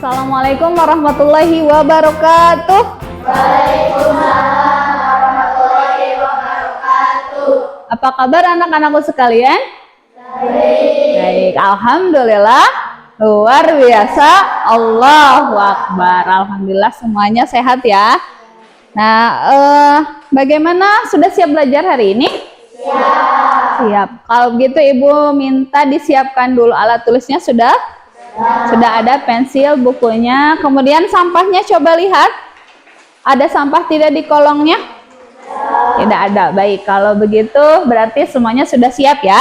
Assalamualaikum warahmatullahi wabarakatuh. Waalaikumsalam warahmatullahi wabarakatuh. Apa kabar anak-anakku sekalian? Baik. Alhamdulillah. Luar biasa. Allahu Akbar. Alhamdulillah semuanya sehat ya. Nah, bagaimana? Sudah siap belajar hari ini? Siap. Kalau begitu Ibu minta disiapkan dulu alat tulisnya sudah? Sudah ada pensil, bukunya. Kemudian sampahnya coba lihat. Ada sampah tidak di kolongnya? Tidak ada. Baik, kalau begitu berarti semuanya sudah siap ya.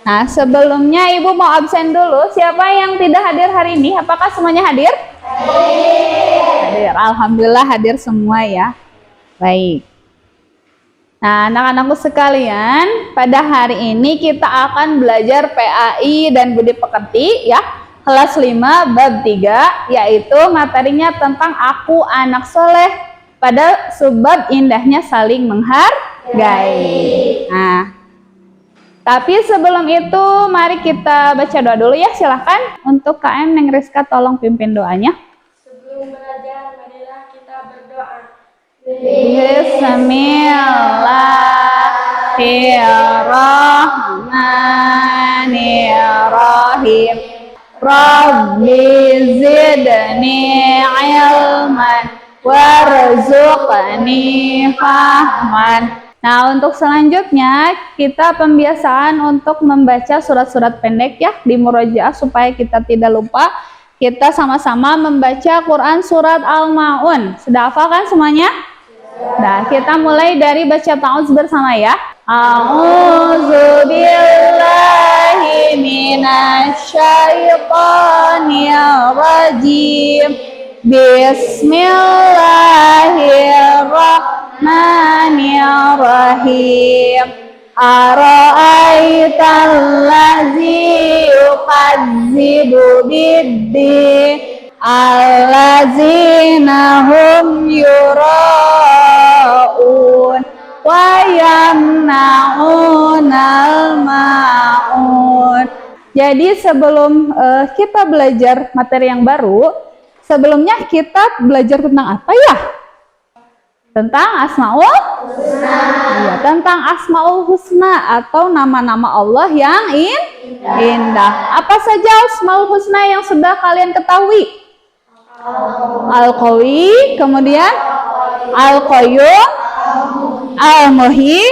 Nah, sebelumnya Ibu mau absen dulu. Siapa yang tidak hadir hari ini? Apakah semuanya hadir? Hadir. Alhamdulillah hadir semua ya. Baik. Nah, anak-anakku sekalian, pada hari ini kita akan belajar PAI dan Budi Pekerti ya. Kelas 5 bab 3, yaitu materinya tentang aku anak soleh pada subbab indahnya saling menghargai. Nah, tapi sebelum itu mari kita baca doa dulu ya, silahkan. Untuk KM Neng Rizka tolong pimpin doanya. Sebelum belajar, marilah kita berdoa. Bismillahirrahmanirrahim. Rabbi zidni ilman warzuqni fahman. Nah, untuk selanjutnya kita pembiasaan untuk membaca surat-surat pendek ya di murojaah supaya kita tidak lupa. Kita sama-sama membaca Quran surat Al-Maun. Sudah hafal kan semuanya? Nah, kita mulai dari baca ta'awudz bersama ya. A'udzubillahi minasyaitonir rajim. Bismillahirrahmanirrahim. Ara'aital ladzi yukadzibu bid-din allazina hum yura'un wa yamna'unal ma'un. Jadi sebelum kita belajar materi yang baru, sebelumnya kita belajar tentang apa ya? Tentang Asmaul Husna. Ya, tentang Asmaul Husna atau nama-nama Allah yang indah. Apa saja Asmaul Husna yang sudah kalian ketahui? Al-Qawi, kemudian Al-Qayyum, Al-Muhyi,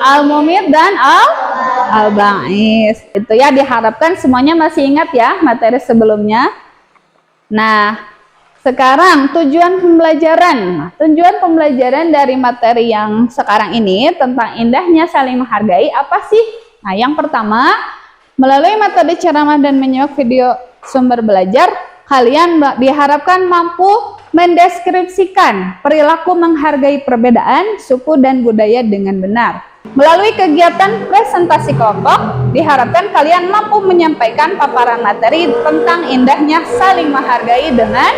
Al-Mumit, dan Al-Ba'is. Itu ya, diharapkan semuanya masih ingat ya materi sebelumnya. Nah, sekarang tujuan pembelajaran. Tujuan pembelajaran dari materi yang sekarang ini tentang indahnya saling menghargai apa sih? Nah, yang pertama, melalui metode ceramah dan menyimak video sumber belajar, kalian diharapkan mampu mendeskripsikan perilaku menghargai perbedaan suku dan budaya dengan benar. Melalui kegiatan presentasi kelompok, diharapkan kalian mampu menyampaikan paparan materi tentang indahnya saling menghargai dengan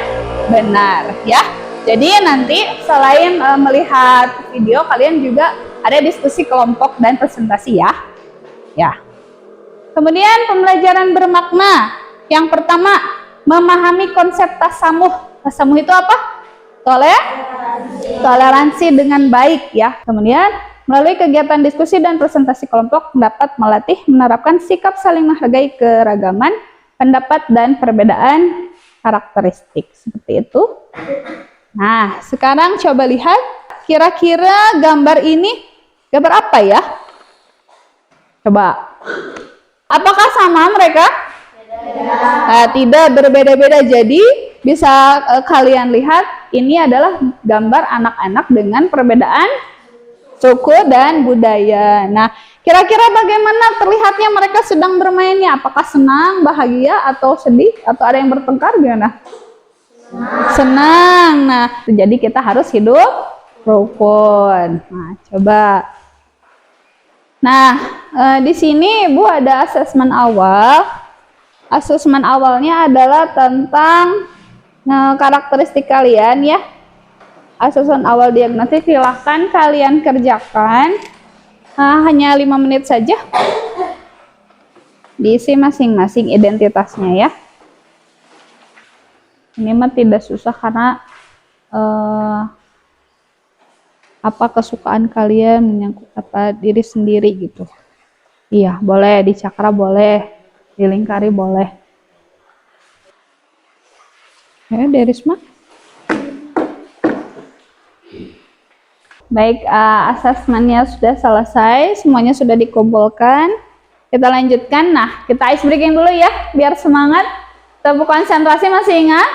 benar ya. Jadi nanti selain melihat video, kalian juga ada diskusi kelompok dan presentasi ya. Ya. Kemudian pembelajaran bermakna. Yang pertama, memahami konsep tasamuh. Tasamuh itu apa? Toleransi dengan baik ya. Kemudian melalui kegiatan diskusi dan presentasi kelompok dapat melatih menerapkan sikap saling menghargai keragaman, pendapat dan perbedaan karakteristik seperti itu. Nah, sekarang coba lihat kira-kira gambar ini gambar apa ya? Coba. Apakah sama mereka? Nah, tidak, berbeda-beda. Jadi bisa kalian lihat ini adalah gambar anak-anak dengan perbedaan suku dan budaya. Nah, kira-kira bagaimana terlihatnya mereka sedang bermainnya? Apakah senang, bahagia, atau sedih, atau ada yang bertengkar? Gimana? Senang. Nah, jadi kita harus hidup rukun. Nah, coba. Nah, di sini Ibu ada asesmen awal. Asesmen awalnya adalah tentang karakteristik kalian ya. Asesmen awal diagnostik silahkan kalian kerjakan. Hanya 5 menit saja. Diisi masing-masing identitasnya ya. Ini mah tidak susah karena apa kesukaan kalian menyangkut apa diri sendiri gitu. Iya, boleh dicakra, boleh dilingkari, boleh. Ya, Derisma. Baik, asesmennya sudah selesai, semuanya sudah dikumpulkan. Kita lanjutkan. Nah, kita ice breaking dulu ya, biar semangat. Tepuk konsentrasi, masih ingat?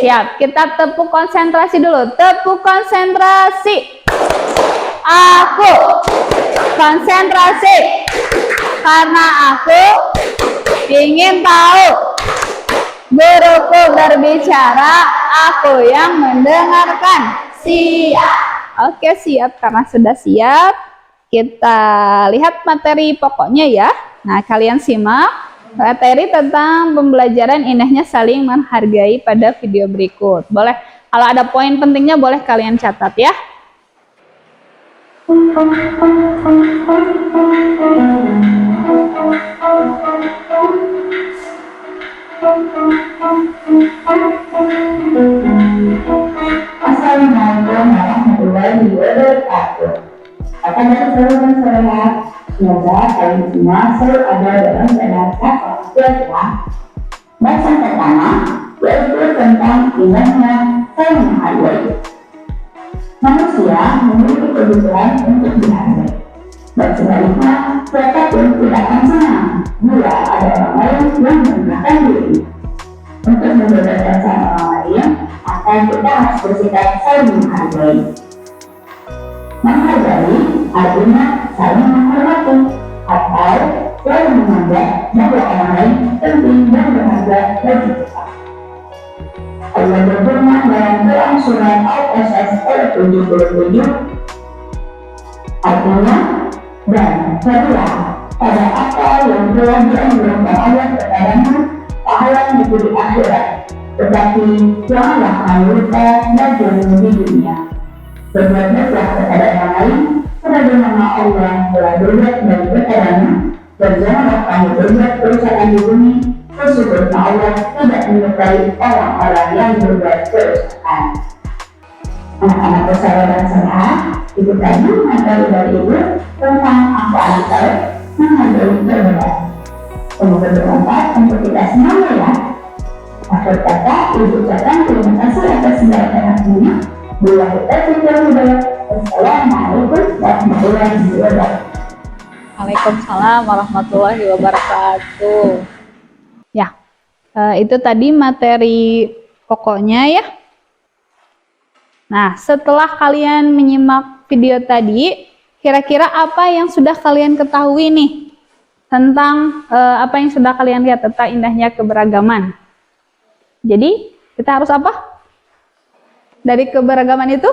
Siap, kita tepuk konsentrasi dulu. Tepuk konsentrasi. Aku konsentrasi karena aku ingin tahu. Guruku berbicara, aku yang mendengarkan. Siap. Oke, siap. Karena sudah siap, kita lihat materi pokoknya ya. Nah, kalian simak materi tentang pembelajaran indahnya saling menghargai pada video berikut. Boleh, kalau ada poin pentingnya boleh kalian catat ya. Assalamualaikum warahmatullahi wabarakatuh. Apa kabar saudara sehat? Semoga kalian semua selalu ada dalam keadaan sehat walafiat. Bahasan pertama yaitu tentang indahnya saling menghargai. Manusia memiliki kebutuhan untuk dihargai. Dan sebaliknya, mereka pun tidak akan senang bila ada orang lain yang merendahkan diri. Untuk membebaskan sama orang lain, maka kita harus bersikap saling menghargai. Menghargai artinya saling menghormati atau saling menganggap bahwa orang lain penting dan berharga bagi kita. Allah berfirman dalam Quran surat Al-Qasas ayat 77, artinya, dan carilah pada apa yang telah dianugerahkan Allah kepadamu pahala itu di akhirat, tetapi janganlah kamu lupa bagianmu di dunia. Berbuatlah kepada orang lain sebagaimana Allah telah berbuat bagi kepadamu, dan janganlah kamu berbuat kerusakan di bumi. Sesungguhnya Allah tidak menyukai orang-orang yang berbuat kerusakan. Anak-anak persahabatan sehat, itu tadi materi dari ibu tentang apa antar menghargai perbedaan. Semoga bermanfaat untuk kita semuanya ya. Akhir kata, ibu ucapkan terima kasih atas segala perhatiannya. Bila kita tidak mudah. Assalamualaikum warahmatullahi wabarakatuh. Waalaikumsalam warahmatullahi wabarakatuh. Ya, itu tadi materi pokoknya ya. Nah, setelah kalian menyimak video tadi, kira-kira apa yang sudah kalian ketahui nih tentang apa yang sudah kalian lihat tentang indahnya keberagaman? Jadi, kita harus apa? Dari keberagaman itu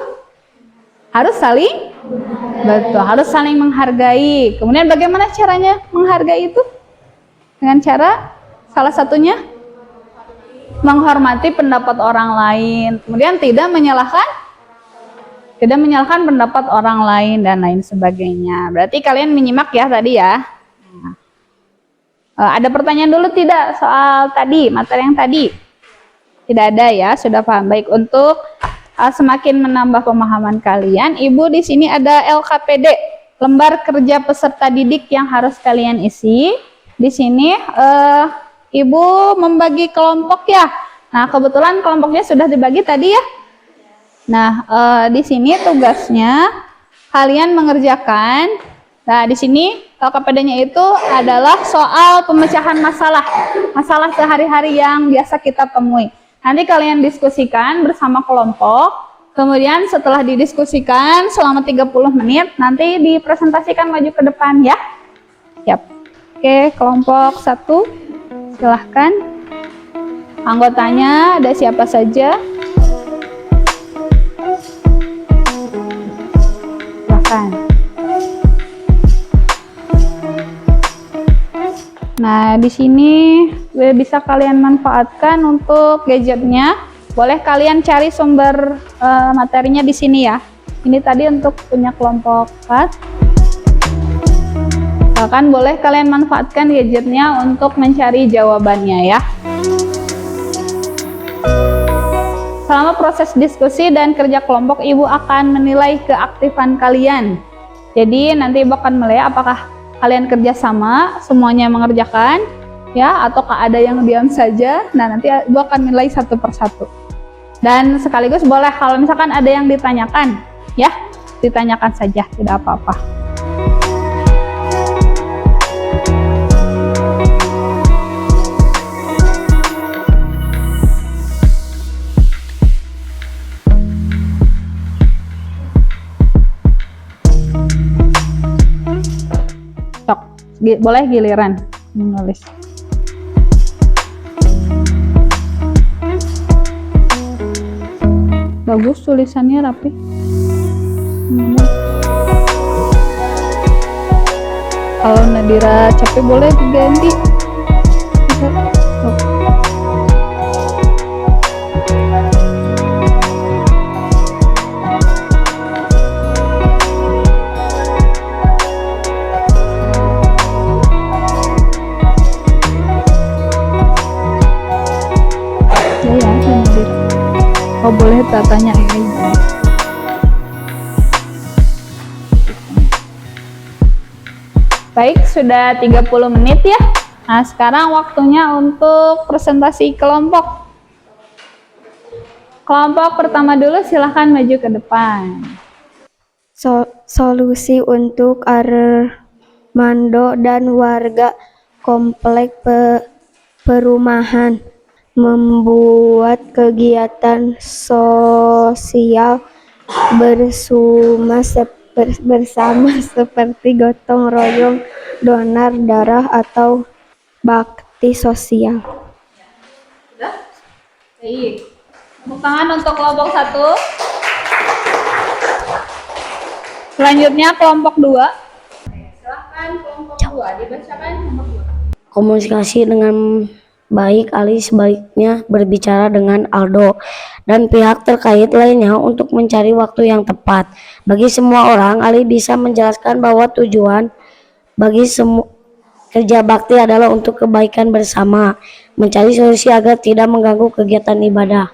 harus saling, betul, harus saling menghargai. Kemudian bagaimana caranya menghargai itu? Dengan cara salah satunya menghormati pendapat orang lain, kemudian tidak menyalahkan pendapat orang lain dan lain sebagainya. Berarti kalian menyimak ya tadi ya. Nah, ada pertanyaan dulu tidak soal tadi, materi yang tadi? Tidak ada ya, sudah paham. Baik, untuk semakin menambah pemahaman kalian, Ibu di sini ada LKPD, lembar kerja peserta didik yang harus kalian isi. Di sini Ibu membagi kelompok ya. Nah, kebetulan kelompoknya sudah dibagi tadi ya. Nah, di sini tugasnya kalian mengerjakan. Nah, di sini LKPD-nya itu adalah soal pemecahan masalah sehari-hari yang biasa kita temui. Nanti kalian diskusikan bersama kelompok. Kemudian setelah didiskusikan selama 30 menit, nanti dipresentasikan maju ke depan ya. Siap. Oke, kelompok 1. Silahkan. Anggotanya ada siapa saja? Silahkan. Nah, di sini bisa kalian manfaatkan untuk gadgetnya. Boleh kalian cari sumber materinya di sini ya. Ini tadi untuk punya kelompok 4. Bahkan boleh kalian manfaatkan gadgetnya untuk mencari jawabannya ya. Selama proses diskusi dan kerja kelompok, Ibu akan menilai keaktifan kalian. Jadi nanti Ibu akan melihat apakah kalian kerjasama, semuanya mengerjakan, ya, ataukah ada yang diam saja. Nah, nanti Ibu akan nilai satu persatu. Dan sekaligus boleh kalau misalkan ada yang ditanyakan, ya, ditanyakan saja, tidak apa-apa. Sok, boleh giliran menulis. Bagus tulisannya, rapi. Kalau Nadira capek boleh diganti. Bisa. Sok. Ya, Nadira. Oh, boleh tanya ya. Baik, sudah 30 menit ya. Nah, sekarang waktunya untuk presentasi kelompok. Kelompok pertama dulu, silahkan maju ke depan. Solusi untuk Armando dan warga komplek perumahan membuat kegiatan sosial bersama seperti gotong royong, donor darah, atau bakti sosial. Baik. Tepuk tangan untuk kelompok 1. Selanjutnya kelompok 2. Silahkan kelompok 2 dibacakan nomor 2. Komunikasi dengan baik, Ali sebaiknya berbicara dengan Aldo dan pihak terkait lainnya untuk mencari waktu yang tepat. Bagi semua orang, Ali bisa menjelaskan bahwa tujuan bagi semua kerja bakti adalah untuk kebaikan bersama, mencari solusi agar tidak mengganggu kegiatan ibadah.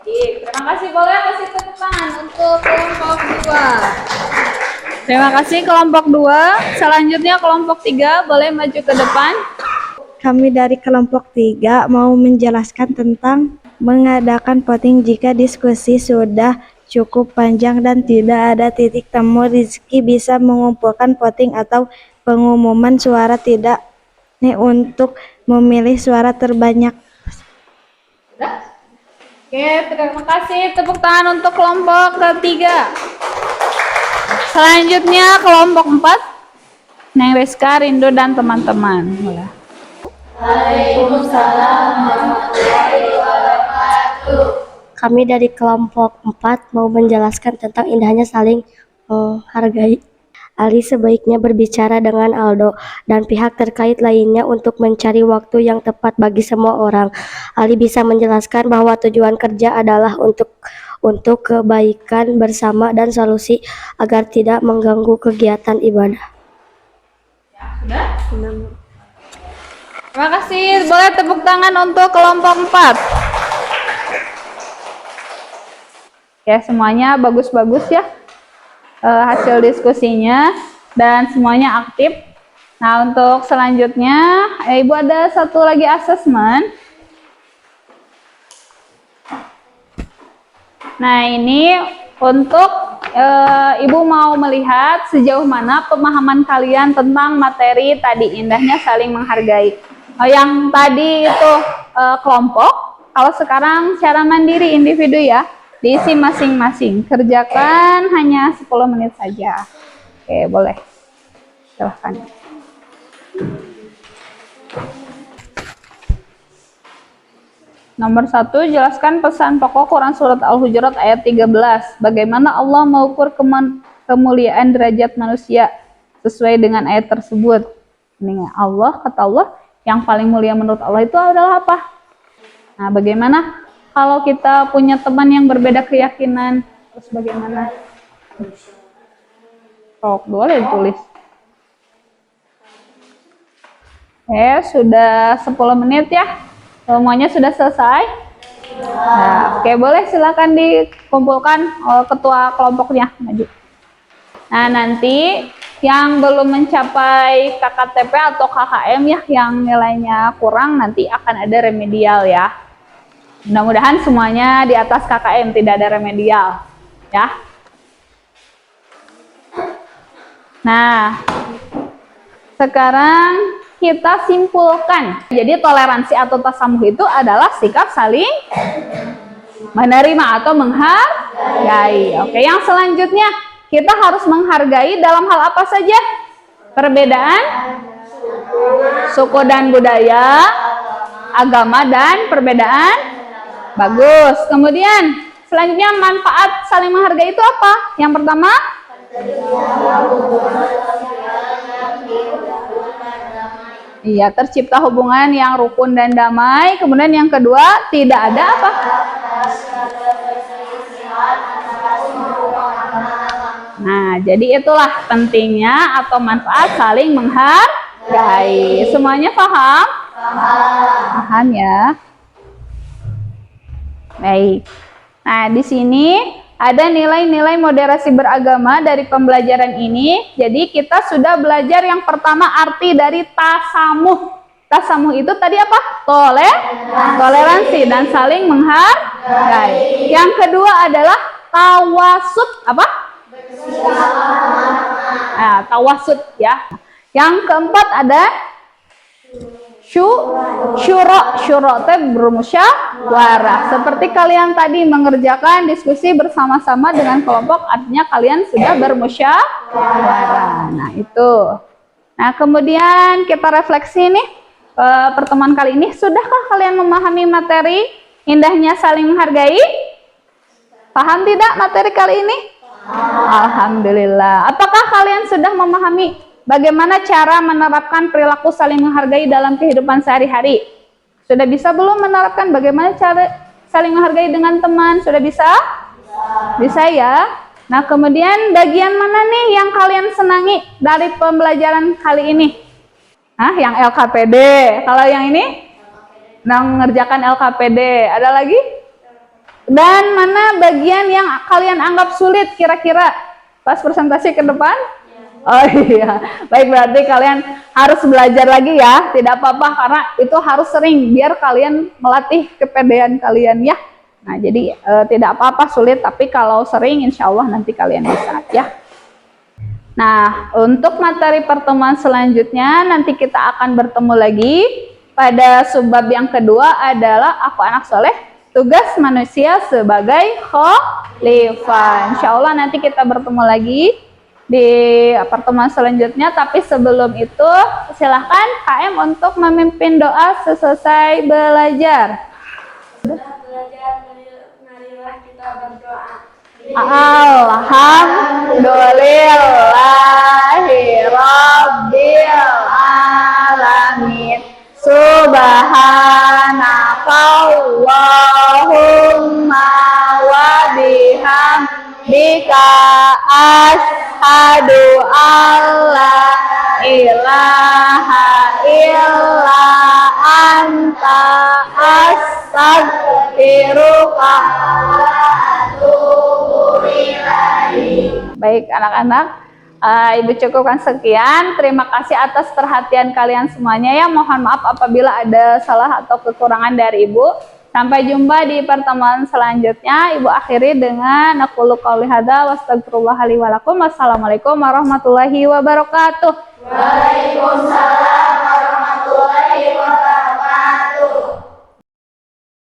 Terima kasih, boleh kasih tepuk tangan untuk kelompok 2. Terima kasih kelompok 2. Selanjutnya kelompok 3 boleh maju ke depan. Kami dari kelompok 3 mau menjelaskan tentang mengadakan voting jika diskusi sudah cukup panjang dan tidak ada titik temu. Rizky bisa mengumpulkan voting atau pengumuman suara tidak nih untuk memilih suara terbanyak. Oke, terima kasih. Tepuk tangan untuk kelompok ketiga. Selanjutnya kelompok 4. Neng Rizka, Rindo, dan teman-teman. Boleh. Waalaikumsalam warahmatullahi wabarakatuh. Kami dari kelompok 4 mau menjelaskan tentang indahnya saling menghargai. Ali sebaiknya berbicara dengan Aldo dan pihak terkait lainnya untuk mencari waktu yang tepat bagi semua orang. Ali bisa menjelaskan bahwa tujuan kerja adalah untuk kebaikan bersama dan solusi agar tidak mengganggu kegiatan ibadah. Sudah? Terima kasih. Boleh tepuk tangan untuk kelompok 4. Ya, semuanya bagus-bagus ya. Hasil diskusinya dan semuanya aktif. Nah, untuk selanjutnya Ibu ada satu lagi asesmen. Nah, ini untuk Ibu mau melihat sejauh mana pemahaman kalian tentang materi tadi, indahnya saling menghargai. Yang tadi itu kelompok, kalau sekarang secara mandiri individu ya. Diisi masing-masing, kerjakan hanya 10 menit saja. Oke, boleh. Silahkan. Nomor 1, jelaskan pesan pokok Quran Surat Al-Hujurat ayat 13. Bagaimana Allah mengukur kemuliaan derajat manusia sesuai dengan ayat tersebut. Ini Allah, kata Allah, yang paling mulia menurut Allah itu adalah apa? Nah, bagaimana kalau kita punya teman yang berbeda keyakinan, terus bagaimana? Boleh tulis. Sudah 10 menit ya. Semuanya sudah selesai. Nah, oke, boleh silakan dikumpulkan ketua kelompoknya maju. Nah, nanti yang belum mencapai KKTP atau KKM ya, yang nilainya kurang, nanti akan ada remedial ya. Mudah-mudahan semuanya di atas KKM, tidak ada remedial ya. Nah, sekarang kita simpulkan. Jadi toleransi atau tasamuh itu adalah sikap saling menerima atau menghargai. Oke, yang selanjutnya kita harus menghargai dalam hal apa saja? Perbedaan suku dan budaya, agama dan perbedaan. Bagus. Kemudian selanjutnya manfaat saling menghargai itu apa? Yang pertama, iya, tercipta hubungan yang rukun dan damai. Kemudian yang kedua, tidak ada apa? Nah, jadi itulah pentingnya atau manfaat saling menghargai. Semuanya paham? Paham ya. Baik. Nah, di sini ada nilai-nilai moderasi beragama dari pembelajaran ini. Jadi kita sudah belajar yang pertama arti dari tasamuh. Tasamuh itu tadi apa? Toleransi dan saling menghargai. Yang kedua adalah tawasud. Apa? Nah, tawasud ya. Yang keempat ada syuro teh bermusyawarah. Seperti kalian tadi mengerjakan diskusi bersama-sama dengan kelompok, artinya kalian sudah bermusyawarah. Nah, itu. Nah, kemudian kita refleksi nih pertemuan kali ini. Sudahkah kalian memahami materi indahnya saling menghargai? Paham tidak materi kali ini? Alhamdulillah. Apakah kalian sudah memahami bagaimana cara menerapkan perilaku saling menghargai dalam kehidupan sehari-hari? Sudah bisa belum menerapkan bagaimana cara saling menghargai dengan teman? Sudah bisa? Bisa ya? Nah, kemudian bagian mana nih yang kalian senangi dari pembelajaran kali ini? Yang LKPD. Kalau yang ini? Mengerjakan LKPD. Ada lagi? Dan mana bagian yang kalian anggap sulit kira-kira pas presentasi ke depan? Oh iya, baik, berarti kalian harus belajar lagi ya, tidak apa-apa karena itu harus sering biar kalian melatih kepedean kalian ya. Nah, jadi tidak apa-apa sulit, tapi kalau sering insya Allah nanti kalian bisa ya. Nah, untuk materi pertemuan selanjutnya nanti kita akan bertemu lagi pada subbab yang kedua adalah aku anak soleh, tugas manusia sebagai khalifah. Insya Allah nanti kita bertemu lagi di pertemuan selanjutnya, tapi sebelum itu silahkan KM untuk memimpin doa selesai belajar. Sudah belajar, marilah kita berdoa. Alhamdulillahirabbil alamin. Subhanakallahumma wa bihamdika asyhadu alla ilaha illa anta astaghfiruka wa atubu ilaik. Baik anak-anak, Ibu cukupkan sekian. Terima kasih atas perhatian kalian semuanya ya. Mohon maaf apabila ada salah atau kekurangan dari Ibu. Sampai jumpa di pertemuan selanjutnya. Ibu akhiri dengan aqulu qouli hadza wa astaghfirullah li wa lakum. Wassalamualaikum warahmatullahi wabarakatuh. Waalaikumsalam.